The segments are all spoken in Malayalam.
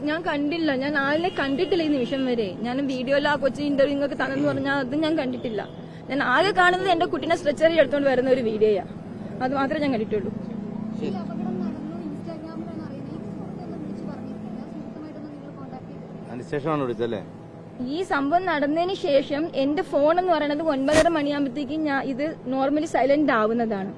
ഞാൻ കണ്ടില്ല, ഞാൻ ആളെ കണ്ടിട്ടില്ല ഈ നിമിഷം വരെ. ഞാൻ വീഡിയോയിൽ ആ കൊച്ചു ഇന്റർവ്യൂ നിങ്ങൾക്ക് തന്നെന്ന് പറഞ്ഞാൽ അത് ഞാൻ കണ്ടിട്ടില്ല. ഞാൻ ആകെ കാണുന്നത് എന്റെ കുട്ടീനെ സ്ട്രെച്ചറിൽ എടുത്തോണ്ട് വരുന്ന ഒരു വീഡിയോയാ. അത് മാത്രമേ ഞാൻ കണ്ടിട്ടുള്ളൂ. ഈ സംഭവം നടന്നതിന് ശേഷം എന്റെ ഫോൺ എന്ന് പറയുന്നത് 9:30 മണിയാകുമ്പോഴത്തേക്കും ഞാൻ ഇത് നോർമലി സൈലന്റ് ആവുന്നതാണ്.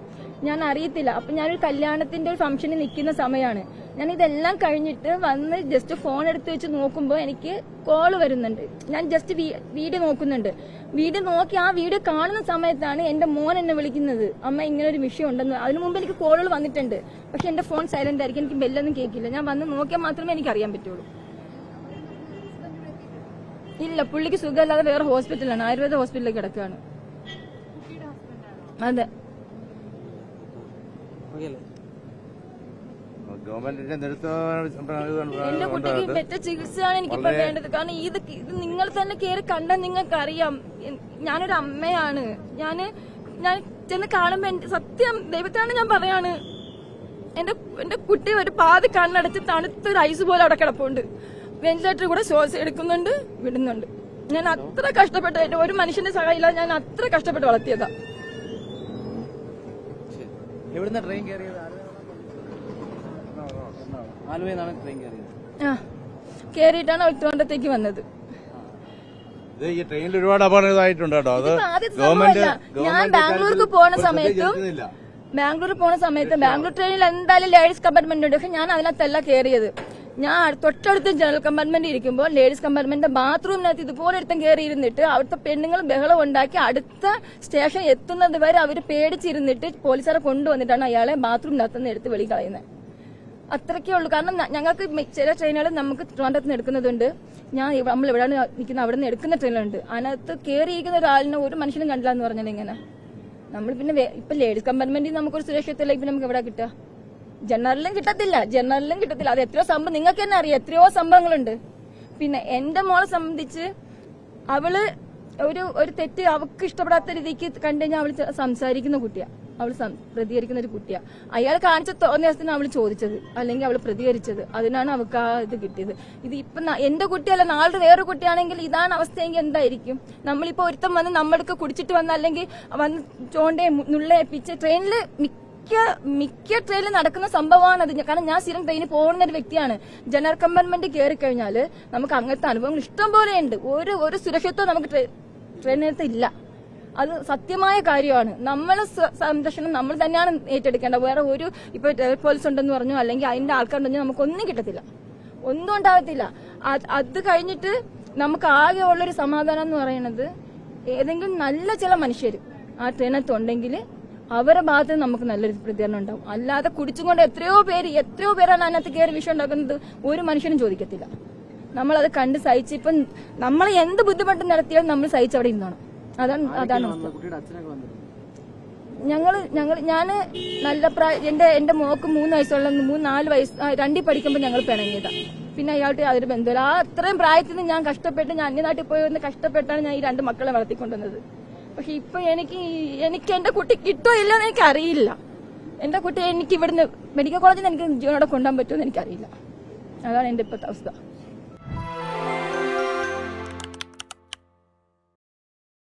ഞാൻ അറിയത്തില്ല. അപ്പൊ ഞാനൊരു കല്യാണത്തിന്റെ ഒരു ഫംഗ്ഷനിൽ നിൽക്കുന്ന സമയമാണ്. ഞാൻ ഇതെല്ലാം കഴിഞ്ഞിട്ട് വന്ന് ജസ്റ്റ് ഫോൺ എടുത്ത് വെച്ച് നോക്കുമ്പോൾ എനിക്ക് കോള് വരുന്നുണ്ട്. ഞാൻ ജസ്റ്റ് വീഡിയോ നോക്കുന്നുണ്ട്. വീഡിയോ നോക്കി ആ വീഡിയോ കാണുന്ന സമയത്താണ് എന്റെ മോൻ എന്നെ വിളിക്കുന്നത്, അമ്മ ഇങ്ങനെ ഒരു വിഷയം ഉണ്ടെന്ന്. അതിനു മുമ്പ് എനിക്ക് കോളുകൾ വന്നിട്ടുണ്ട്, പക്ഷെ എന്റെ ഫോൺ സൈലന്റ് ആയിരിക്കും, എനിക്ക് ബെല്ലൊന്നും കേൾക്കില്ല. ഞാൻ വന്ന് നോക്കിയാൽ മാത്രമേ എനിക്ക് അറിയാൻ പറ്റുള്ളൂ. ഇല്ല, പുള്ളിക്ക് സുഖമില്ലാതെ വേറെ ഹോസ്പിറ്റലാണ്, ആയുർവേദ ഹോസ്പിറ്റലിൽ കിടക്കുകയാണ്. അതെ, എന്റെ കുട്ടിക്ക് പെറ്റ ചികിത്സയാണ് എനിക്കിപ്പോ വേണ്ടത്. കാരണം ഇത് നിങ്ങൾ തന്നെ കയറി കണ്ടാൽ നിങ്ങൾക്ക് അറിയാം. ഞാനൊരു അമ്മയാണ്. ഞാൻ ചെന്ന് കാണുമ്പോ സത്യം ദൈവത്താണ് ഞാൻ പറയാണ്, എന്റെ കുട്ടി ഒരു പാതി കണ്ണടച്ച് തണുത്തൊരു ഐസ് പോലെ അവിടെ കിടപ്പുണ്ട്. വെന്റിലേറ്റർ കൂടെ ശ്വാസം എടുക്കുന്നുണ്ട്, വിടുന്നുണ്ട്. ഞാൻ അത്ര കഷ്ടപ്പെട്ട്, ഒരു മനുഷ്യന്റെ സഹായം ഇല്ലാതെ ഞാൻ അത്ര കഷ്ടപ്പെട്ട് വളർത്തിയതാ. കേറിയിട്ടാണ് ട്രിവാൻഡ്രത്തേക്ക് വന്നത്. ഈ ട്രെയിനിൽ ഒരുപാട് അപകടമായിട്ടുണ്ട് കേട്ടോ. അത് ഞാൻ ബാംഗ്ലൂർക്ക് പോണ സമയത്ത് ബാംഗ്ലൂർ ട്രെയിനിൽ എന്തായാലും ലേഡീസ് കമ്പാർട്ട്മെന്റ് ഉണ്ട്. പക്ഷെ ഞാൻ അതിനകത്തല്ല കയറിയത്. ഞാൻ തൊട്ടടുത്ത് ജനറൽ കമ്പാർട്ട്മെന്റ് ഇരിക്കുമ്പോൾ ലേഡീസ് കമ്പാർട്ട്മെന്റിന്റെ ബാത്റൂമിനകത്ത് ഇതുപോലെ ഒരുത്തം കയറി ഇരുന്നിട്ട് അവിടുത്തെ പെണ്ണുങ്ങൾ ബഹളം ഉണ്ടാക്കി അടുത്ത സ്റ്റേഷൻ എത്തുന്നത് വരെ അവർ പേടിച്ചിരുന്നിട്ട് പോലീസുകാരെ കൊണ്ടുവന്നിട്ടാണ് അയാളെ ബാത്റൂമിനകത്തുനിന്ന് എടുത്ത് വെളി കളയുന്നത്. അത്രയ്ക്കേ ഉള്ളൂ. കാരണം ഞങ്ങൾക്ക് ചില ട്രെയിനുകൾ നമുക്ക് ട്രിവാൻഡ്രത്ത് നിന്ന് എടുക്കുന്നതുണ്ട്. നമ്മൾ എവിടെയാണ് നിൽക്കുന്നത് അവിടെ നിന്ന് എടുക്കുന്ന ട്രെയിനുകളുണ്ട്. അതിനകത്ത് കയറിയിരിക്കുന്ന ഒരാളിനെ ഒരു മനുഷ്യനും കണ്ടില്ല എന്ന് പറഞ്ഞാൽ എങ്ങനെ? നമ്മൾ പിന്നെ ഇപ്പൊ ലേഡീസ് കമ്പാർട്ട്മെന്റിൽ നമുക്കൊരു സുരക്ഷിതത്തില്ല. ഇപ്പൊ നമുക്ക് എവിടെ കിട്ടുക? ജനറലിലും കിട്ടത്തില്ല. അത് എത്രയോ സംഭവം നിങ്ങൾക്ക് തന്നെ അറിയാം, എത്രയോ സംഭവങ്ങളുണ്ട്. പിന്നെ എന്റെ മോളെ സംബന്ധിച്ച് അവള് ഒരു തെറ്റ് അവൾക്ക് ഇഷ്ടപ്പെടാത്ത രീതിക്ക് കണ്ടുകഴിഞ്ഞാൽ അവള് സംസാരിക്കുന്ന കുട്ടിയാ, അവൾ പ്രതികരിക്കുന്ന ഒരു കുട്ടിയാ. അയാൾ കാണിച്ച തോന്നിയത്തിന് അവള് ചോദിച്ചത് അല്ലെങ്കിൽ അവള് പ്രതികരിച്ചത്, അതിനാണ് അവൾക്ക് ആ ഇത് കിട്ടിയത്. ഇത് ഇപ്പൊ എന്റെ കുട്ടിയല്ല, നാളെ വേറൊരു കുട്ടിയാണെങ്കിൽ ഇതാണ് അവസ്ഥയെങ്കിൽ എന്തായിരിക്കും? നമ്മളിപ്പോ ഒരുത്തം വന്ന് നമ്മൾക്ക് കുടിച്ചിട്ട് വന്ന അല്ലെങ്കിൽ വന്ന് ചോണ്ടേ നുള്ളേ പിച്ച് ട്രെയിനിൽ മിക്ക ട്രെയിനിൽ നടക്കുന്ന സംഭവമാണ് അത്. കാരണം ഞാൻ സ്ഥിരം ട്രെയിനിൽ പോകുന്ന ഒരു വ്യക്തിയാണ്. ജനറൽ കമ്പാർട്ട്മെന്റ് കയറി കഴിഞ്ഞാൽ നമുക്ക് അങ്ങനത്തെ അനുഭവങ്ങൾ ഇഷ്ടം പോലെയുണ്ട്. ഒരു സുരക്ഷിതത്വം നമുക്ക് ട്രെയിനകത്ത് ഇല്ല. അത് സത്യമായ കാര്യമാണ്. നമ്മളെ സംരക്ഷണം നമ്മൾ തന്നെയാണ് ഏറ്റെടുക്കേണ്ടത്. വേറെ ഇപ്പൊ പോലീസ് ഉണ്ടെന്ന് പറഞ്ഞു അല്ലെങ്കിൽ അതിന്റെ ആൾക്കാരുണ്ടെന്ന് നമുക്കൊന്നും കിട്ടത്തില്ല, ഒന്നും ഉണ്ടാകത്തില്ല. അത് കഴിഞ്ഞിട്ട് നമുക്ക് ആകെ ഉള്ളൊരു സമാധാനം എന്ന് പറയുന്നത് ഏതെങ്കിലും നല്ല ചില മനുഷ്യർ ആ ട്രെയിനകത്ത് ഉണ്ടെങ്കിൽ അവരുടെ ഭാഗത്ത് നമുക്ക് നല്ലൊരു പ്രതികരണം ഉണ്ടാവും. അല്ലാതെ കുടിച്ചും കൊണ്ട് എത്രയോ പേരാണ് അതിനകത്ത് കയറി വിഷയം ഉണ്ടാക്കുന്നത്, ഒരു മനുഷ്യനും ചോദിക്കത്തില്ല. നമ്മളത് കണ്ട് സഹിച്ച് ഇപ്പം നമ്മൾ എന്ത് ബുദ്ധിമുട്ട് നടത്തിയാലും നമ്മൾ സഹിച്ചവിടെ ഇരുന്നോണം. അതാണ് ഞാന് നല്ല എന്റെ മോക്ക് 3 വയസ്സുള്ള 4 വയസ്സ് 2 പഠിക്കുമ്പോൾ ഞങ്ങൾ പിണങ്ങിയതാ. പിന്നെ അയാൾക്ക് അതൊരു ബന്ധമില്ല. ആ അത്രയും പ്രായത്തിൽ നിന്ന് ഞാൻ കഷ്ടപ്പെട്ട്, ഞാൻ അന്യനാട്ടിൽ പോയി വന്ന് കഷ്ടപ്പെട്ടാണ് ഞാൻ ഈ 2 മക്കളെ വളർത്തിക്കൊണ്ടുവന്നത്. പക്ഷെ ഇപ്പൊ എനിക്ക് എന്റെ കുട്ടി കിട്ടോ ഇല്ലെന്ന് എനിക്ക് അറിയില്ല. എന്റെ കുട്ടി എനിക്ക് ഇവിടുന്ന് മെഡിക്കൽ കോളേജിൽ നിന്ന് എനിക്ക് ജീവനോടെ കൊണ്ടുപോകാൻ പറ്റുമെന്ന് എനിക്കറിയില്ല. അതാണ് എന്റെ ഇപ്പോഴത്തെ അവസ്ഥ.